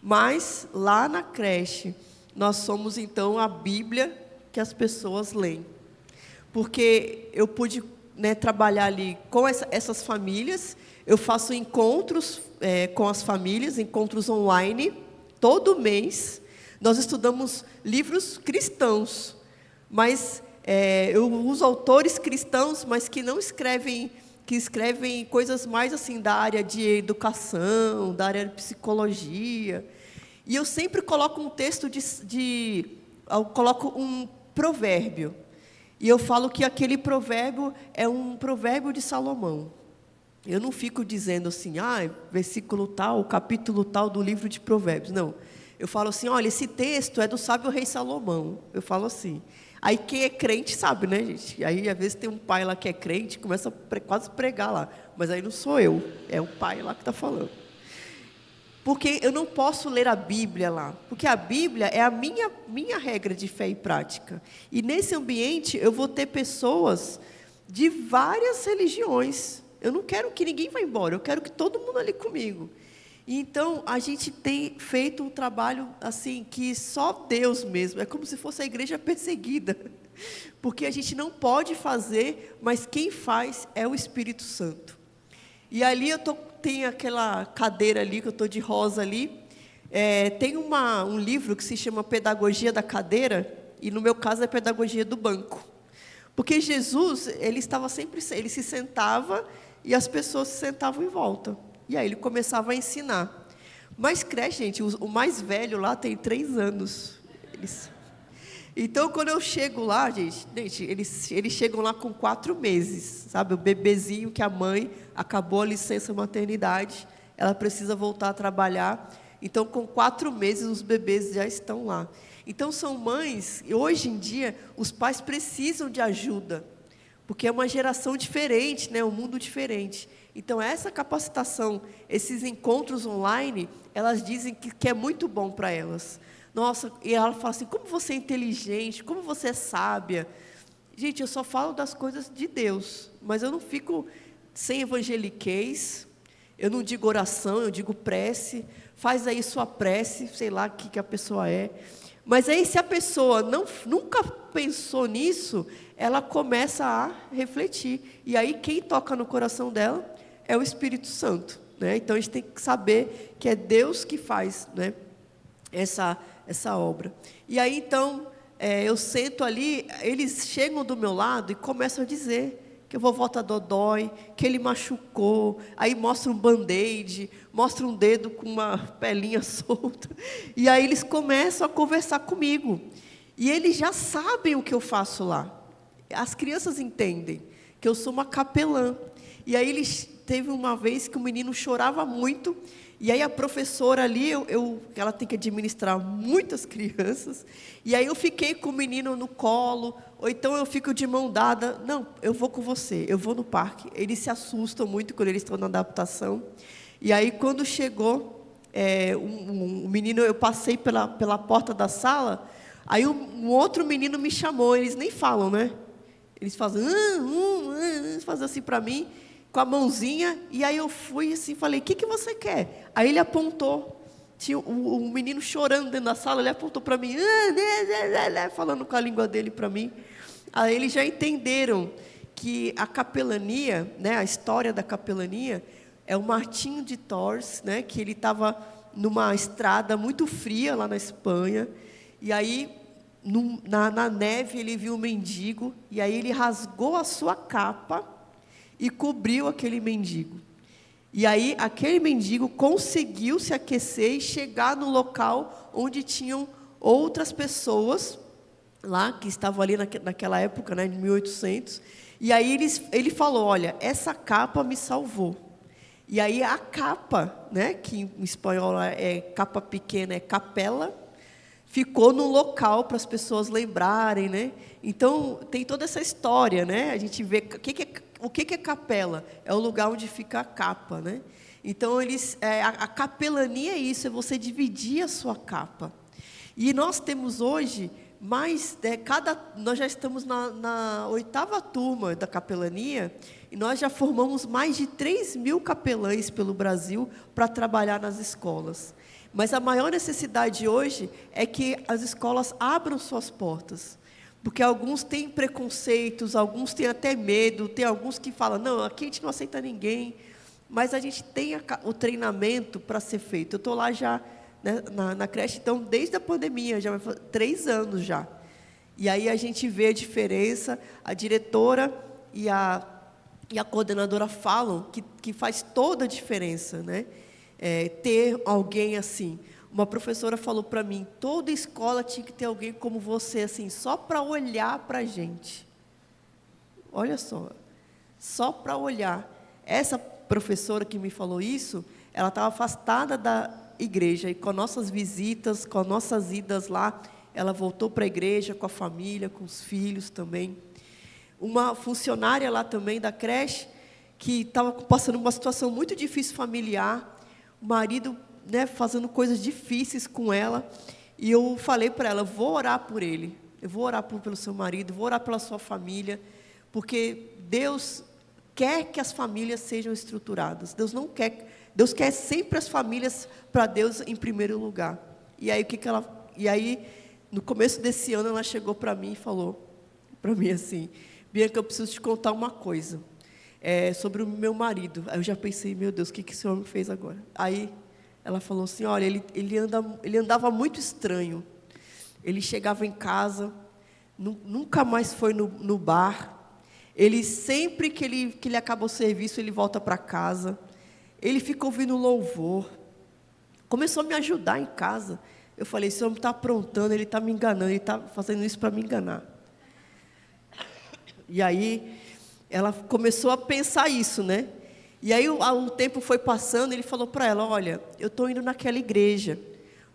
Mas, lá na creche, nós somos, então, a Bíblia que as pessoas leem. Porque eu pude, né, trabalhar ali com essas famílias, eu faço encontros com as famílias, encontros online, todo mês. Nós estudamos livros cristãos, mas eu uso autores cristãos, mas que não escrevem, que escrevem coisas mais assim da área de educação, da área de psicologia. E eu sempre coloco um texto eu coloco provérbio. E eu falo que aquele provérbio é um provérbio de Salomão. Eu não fico dizendo assim, versículo tal, capítulo tal do livro de Provérbios. Não. Eu falo assim, olha, esse texto é do sábio rei Salomão. Eu falo assim. Aí quem é crente sabe, né, gente? Aí às vezes tem um pai lá que é crente, começa a quase pregar lá. Mas aí não sou eu, é o pai lá que está falando. Porque eu não posso ler a Bíblia lá. Porque a Bíblia é a minha regra de fé e prática. E nesse ambiente eu vou ter pessoas de várias religiões. Eu não quero que ninguém vá embora, eu quero que todo mundo ali comigo. Então, a gente tem feito um trabalho assim, que só Deus mesmo, é como se fosse a igreja perseguida. Porque a gente não pode fazer, mas quem faz é o Espírito Santo. E ali tem aquela cadeira ali, que eu estou de rosa ali, tem um livro que se chama Pedagogia da Cadeira, e no meu caso é Pedagogia do Banco. Porque Jesus, ele se sentava e as pessoas se sentavam em volta. E aí ele começava a ensinar. Mas cresce, gente, o mais velho lá tem 3 anos. Então, quando eu chego lá, gente, eles chegam lá com 4 meses, sabe? O bebezinho que a mãe acabou a licença maternidade, ela precisa voltar a trabalhar. Então, com 4 meses, os bebês já estão lá. Então, são mães, e hoje em dia, os pais precisam de ajuda, porque é uma geração diferente, né? Um mundo diferente. Então, essa capacitação, esses encontros online, elas dizem que é muito bom para elas. Nossa, e ela fala assim, como você é inteligente, como você é sábia. Gente, eu só falo das coisas de Deus, mas eu não fico sem evangeliquez, eu não digo oração, eu digo prece, faz aí sua prece, sei lá o que a pessoa é. Mas aí, se a pessoa nunca pensou nisso, ela começa a refletir. E aí, quem toca no coração dela é o Espírito Santo, né? Então, a gente tem que saber que é Deus que faz, né, essa obra. E aí, então, eu sento ali, eles chegam do meu lado e começam a dizer que o vovó tá dodói, que ele machucou, aí mostra um band-aid, mostra um dedo com uma pelinha solta, e aí eles começam a conversar comigo, e eles já sabem o que eu faço lá. As crianças entendem que eu sou uma capelã, e aí teve uma vez que o menino chorava muito, e aí a professora ali, ela tem que administrar muitas crianças, e aí eu fiquei com o menino no colo, ou então eu fico de mão dada, não, eu vou com você, eu vou no parque. Eles se assustam muito quando eles estão na adaptação. E aí quando chegou, um menino, eu passei pela porta da sala, aí um outro menino me chamou, eles nem falam, né? Eles fazem, fazem assim para mim, com a mãozinha, e aí eu fui assim, falei, o que você quer? Aí ele apontou, tinha um menino chorando dentro da sala, ele apontou para mim, falando com a língua dele para mim. Aí eles já entenderam que a capelania, né, a história da capelania, é o Martinho de Tours, né, que ele estava numa estrada muito fria lá na Espanha, e aí na neve ele viu um mendigo, e aí ele rasgou a sua capa e cobriu aquele mendigo. E aí aquele mendigo conseguiu se aquecer e chegar no local onde tinham outras pessoas lá, que estavam ali naquela época, né, de 1800, e aí ele falou, olha, essa capa me salvou. E aí a capa, né, que em espanhol é capa pequena, é capela, ficou no local para as pessoas lembrarem, né? Então, tem toda essa história, né? A gente vê, o que é capela? É o lugar onde fica a capa, né? Então, a capelania é isso, é você dividir a sua capa. E nós temos hoje nós já estamos na 8ª turma da capelania, e nós já formamos mais de 3.000 capelães pelo Brasil para trabalhar nas escolas. Mas a maior necessidade hoje é que as escolas abram suas portas, porque alguns têm preconceitos, alguns têm até medo, tem alguns que falam, não, aqui a gente não aceita ninguém, mas a gente tem o treinamento para ser feito. Eu estou lá já, né, na creche, então, desde a pandemia, já vai fazer 3 anos já. E aí a gente vê a diferença, a diretora e a coordenadora falam que faz toda a diferença, né? Ter alguém assim. uma professora falou para mim, toda escola tinha que ter alguém como você, assim, só para olhar para a gente. Olha só para olhar. Essa professora que me falou isso, ela estava afastada da igreja, e com nossas visitas, com nossas idas lá, ela voltou para a igreja com a família, com os filhos também. Uma funcionária lá também da creche, que estava passando uma situação muito difícil familiar, o marido, né, fazendo coisas difíceis com ela, e eu falei para ela, vou orar por ele, eu vou orar pelo seu marido, vou orar pela sua família, porque Deus quer que as famílias sejam estruturadas, Deus quer sempre as famílias para Deus em primeiro lugar. E aí, no começo desse ano, ela chegou para mim e falou para mim assim, Bianca, eu preciso te contar uma coisa, sobre o meu marido. Aí eu já pensei, meu Deus, o que esse homem fez agora? Aí ela falou assim, olha, ele andava muito estranho, ele chegava em casa, nunca mais foi no bar, ele sempre que ele acaba o serviço, ele volta para casa, ele fica ouvindo louvor, começou a me ajudar em casa. Eu falei, esse homem está aprontando, ele está me enganando, ele está fazendo isso para me enganar. E aí, ela começou a pensar isso, né? E aí, o tempo foi passando, ele falou para ela, olha, eu estou indo naquela igreja,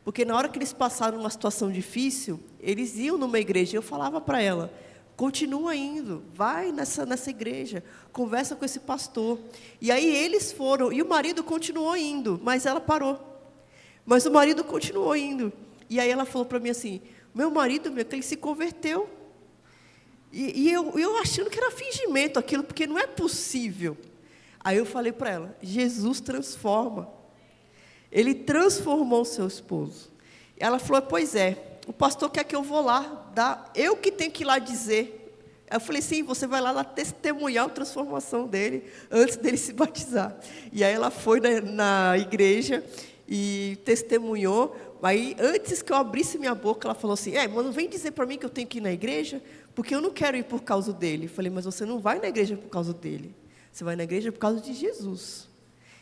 porque na hora que eles passaram uma situação difícil, eles iam numa igreja, eu falava para ela, continua indo, vai nessa igreja, conversa com esse pastor. E aí eles foram, e o marido continuou indo, mas ela parou. Mas o marido continuou indo. E aí ela falou para mim assim, meu marido, ele se converteu. E eu achando que era fingimento aquilo, porque não é possível. Aí eu falei para ela, Jesus transforma. Ele transformou o seu esposo. Ela falou, pois é, o pastor quer que eu vou lá, eu que tenho que ir lá dizer. Eu falei, sim, você vai lá testemunhar a transformação dele, antes dele se batizar. E aí ela foi na igreja e testemunhou. Aí, antes que eu abrisse minha boca, ela falou assim, mano, vem dizer para mim que eu tenho que ir na igreja, porque eu não quero ir por causa dele. Eu falei, mas você não vai na igreja por causa dele, você vai na igreja por causa de Jesus.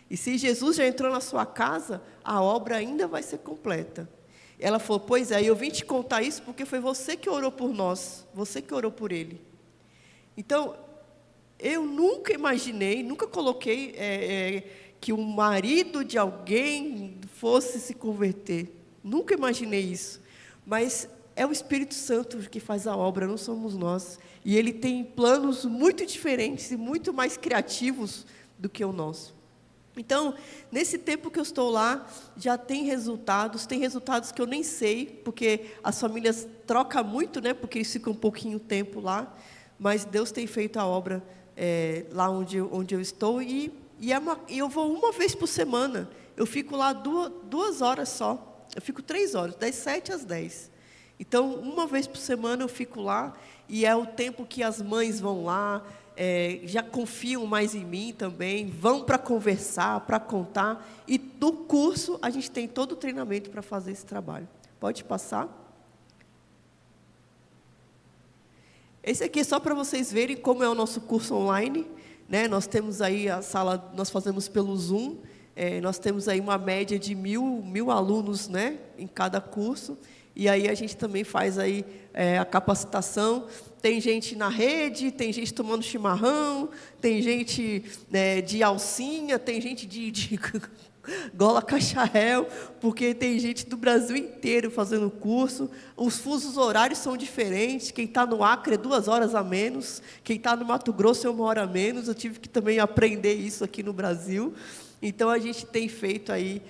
E se Jesus já entrou na sua casa, a obra ainda vai ser completa. Ela falou, pois é, eu vim te contar isso porque foi você que orou por nós, você que orou por ele. Então, eu nunca imaginei, nunca coloquei que o marido de alguém fosse se converter. Nunca imaginei isso. Mas é o Espírito Santo que faz a obra, não somos nós. E ele tem planos muito diferentes e muito mais criativos do que o nosso. Então, nesse tempo que eu estou lá, já tem resultados que eu nem sei, porque as famílias trocam muito, né, porque eles ficam um pouquinho tempo lá, mas Deus tem feito a obra lá onde eu estou, e eu vou uma vez por semana, eu fico lá 2 horas só, eu fico 3 horas, das 7 às 10. Então, uma vez por semana eu fico lá, e é o tempo que as mães vão lá, já confiam mais em mim também, vão para conversar, para contar, e do curso a gente tem todo o treinamento para fazer esse trabalho. Pode passar? Esse aqui é só para vocês verem como é o nosso curso online, né? Nós temos aí a sala, nós fazemos pelo Zoom, nós temos aí uma média de 1.000 alunos, né, em cada curso, e aí a gente também faz aí a capacitação. Tem gente na rede, tem gente tomando chimarrão, tem gente de alcinha, tem gente de gola cacharel, porque tem gente do Brasil inteiro fazendo curso. Os fusos horários são diferentes, quem está no Acre é 2 horas a menos, quem está no Mato Grosso é 1 hora a menos. Eu tive que também aprender isso aqui no Brasil. Então a gente tem feito aí,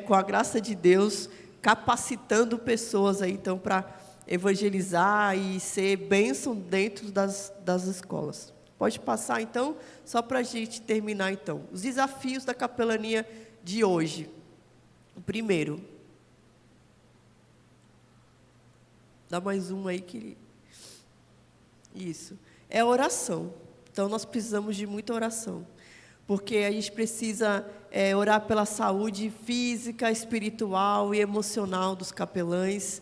com a graça de Deus, capacitando pessoas aí, então, para evangelizar e ser bênção dentro das escolas. Pode passar, então, só para a gente terminar, então. Os desafios da capelania de hoje. O primeiro. Dá mais um aí que... Isso. É a oração. Então, nós precisamos de muita oração. Porque a gente precisa orar pela saúde física, espiritual e emocional dos capelães.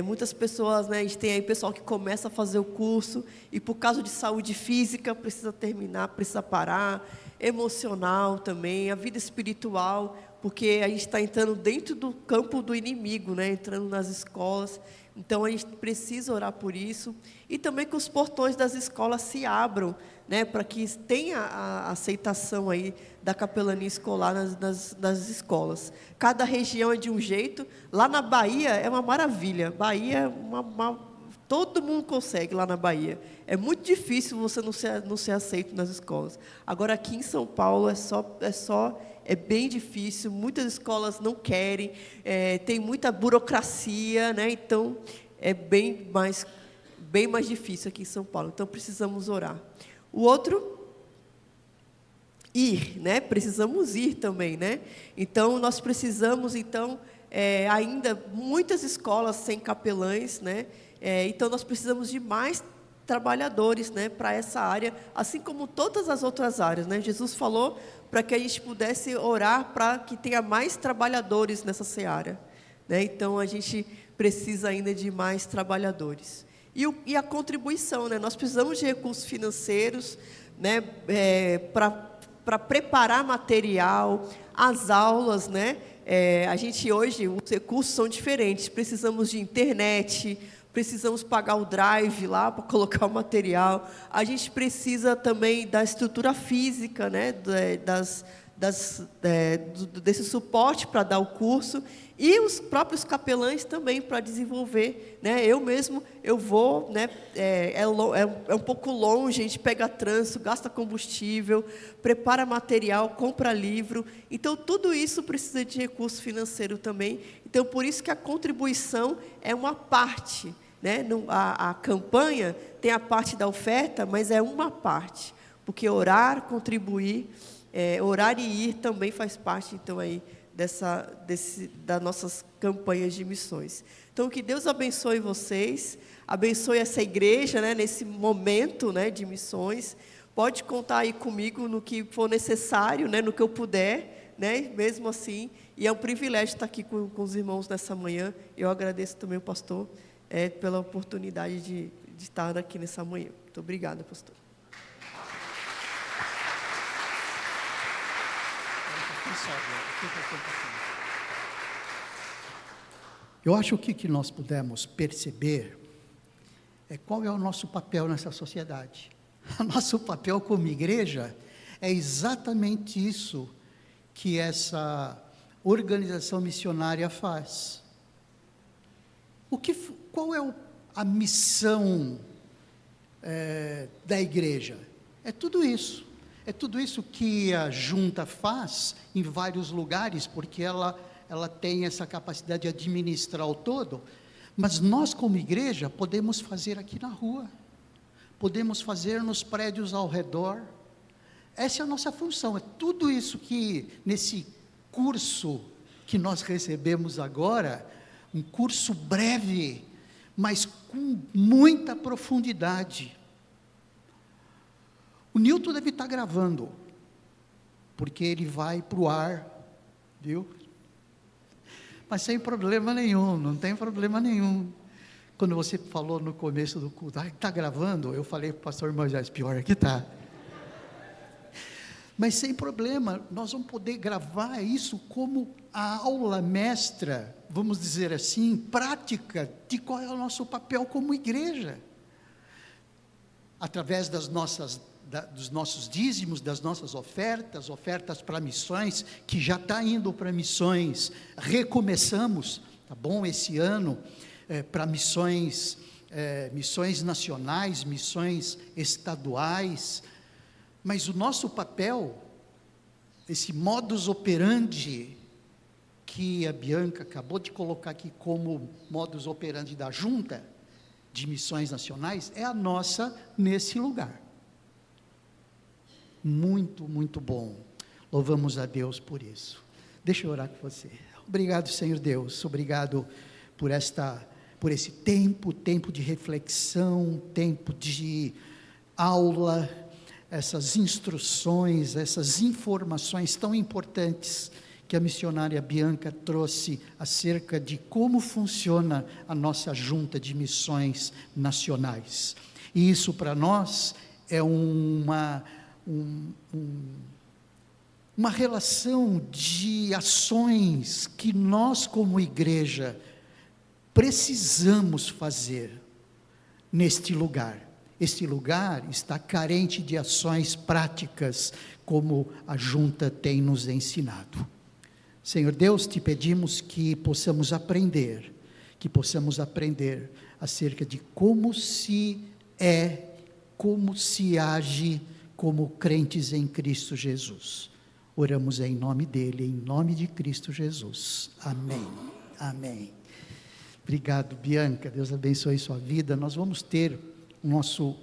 Muitas pessoas, né, a gente tem aí pessoal que começa a fazer o curso e por causa de saúde física precisa terminar, precisa parar, emocional também, a vida espiritual, porque a gente está entrando dentro do campo do inimigo, né? Entrando nas escolas. Então, a gente precisa orar por isso. E também que os portões das escolas se abram, né? Para que tenha a aceitação aí da capelania escolar nas escolas. Cada região é de um jeito. Lá na Bahia é uma maravilha. Bahia é todo mundo consegue lá na Bahia. É muito difícil você não ser aceito nas escolas. Agora, aqui em São Paulo, é bem difícil. Muitas escolas não querem, tem muita burocracia, né? Então, é bem mais difícil aqui em São Paulo. Então, precisamos orar. O outro, ir, né? Precisamos ir também, né? Então, nós precisamos, ainda muitas escolas sem capelães, né? Então, nós precisamos de mais trabalhadores, né, para essa área, assim como todas as outras áreas, né? Jesus falou para que a gente pudesse orar para que tenha mais trabalhadores nessa seara, né? Então, a gente precisa ainda de mais trabalhadores. E a contribuição, né? Nós precisamos de recursos financeiros, né, para preparar material, as aulas, né? A gente hoje, os recursos são diferentes, precisamos de internet, precisamos pagar o drive lá para colocar o material, a gente precisa também da estrutura física, né? Desse suporte para dar o curso, e os próprios capelães também para desenvolver, né? Eu vou, né? É um pouco longe, a gente pega trânsito, gasta combustível, prepara material, compra livro, então tudo isso precisa de recurso financeiro também. Então, por isso que a contribuição é uma parte, né? A campanha tem a parte da oferta, mas é uma parte, porque orar, contribuir, orar e ir também faz parte, então, aí, das nossas campanhas de missões. Então, que Deus abençoe vocês, abençoe essa igreja, né, nesse momento, né, de missões. Pode contar aí comigo no que for necessário, né, no que eu puder, né, mesmo assim. E é um privilégio estar aqui com os irmãos nessa manhã. Eu agradeço também o pastor pela oportunidade de estar aqui nessa manhã. Muito obrigada, pastor. Eu acho que o que nós pudemos perceber qual é o nosso papel nessa sociedade. O nosso papel como igreja é exatamente isso que essa organização missionária faz. Qual é a missão da igreja? É tudo isso. É tudo isso que a junta faz em vários lugares, porque ela tem essa capacidade de administrar o todo, mas nós como igreja podemos fazer aqui na rua, podemos fazer nos prédios ao redor. Essa é a nossa função, é tudo isso que nesse curso que nós recebemos agora, um curso breve, mas com muita profundidade. O Newton deve estar gravando, porque ele vai para o ar, viu? Mas sem problema nenhum, não tem problema nenhum. Quando você falou no começo do culto, está gravando? Eu falei para o pastor Moisés, pior é que está. Mas sem problema, nós vamos poder gravar isso como a aula mestra, vamos dizer assim, prática, de qual é o nosso papel como igreja. Através dos nossos dízimos, das nossas ofertas para missões, que já está indo para missões, recomeçamos, tá bom, esse ano, para missões nacionais, missões estaduais, mas o nosso papel, esse modus operandi, que a Bianca acabou de colocar aqui como modus operandi da junta de missões nacionais, é a nossa nesse lugar. Muito, muito bom. Louvamos a Deus por isso. Deixa eu orar com você. Obrigado, Senhor Deus. Obrigado por esse tempo de reflexão, tempo de aula, essas instruções, essas informações tão importantes que a missionária Bianca trouxe acerca de como funciona a nossa junta de missões nacionais. E isso para nós é uma relação de ações que nós, como igreja, precisamos fazer neste lugar. Este lugar está carente de ações práticas, como a junta tem nos ensinado. Senhor Deus, te pedimos que possamos aprender acerca de como se age como crentes em Cristo Jesus. Oramos em nome dele, em nome de Cristo Jesus. Amém. Amém. Obrigado, Bianca. Deus abençoe sua vida. Nós vamos ter o nosso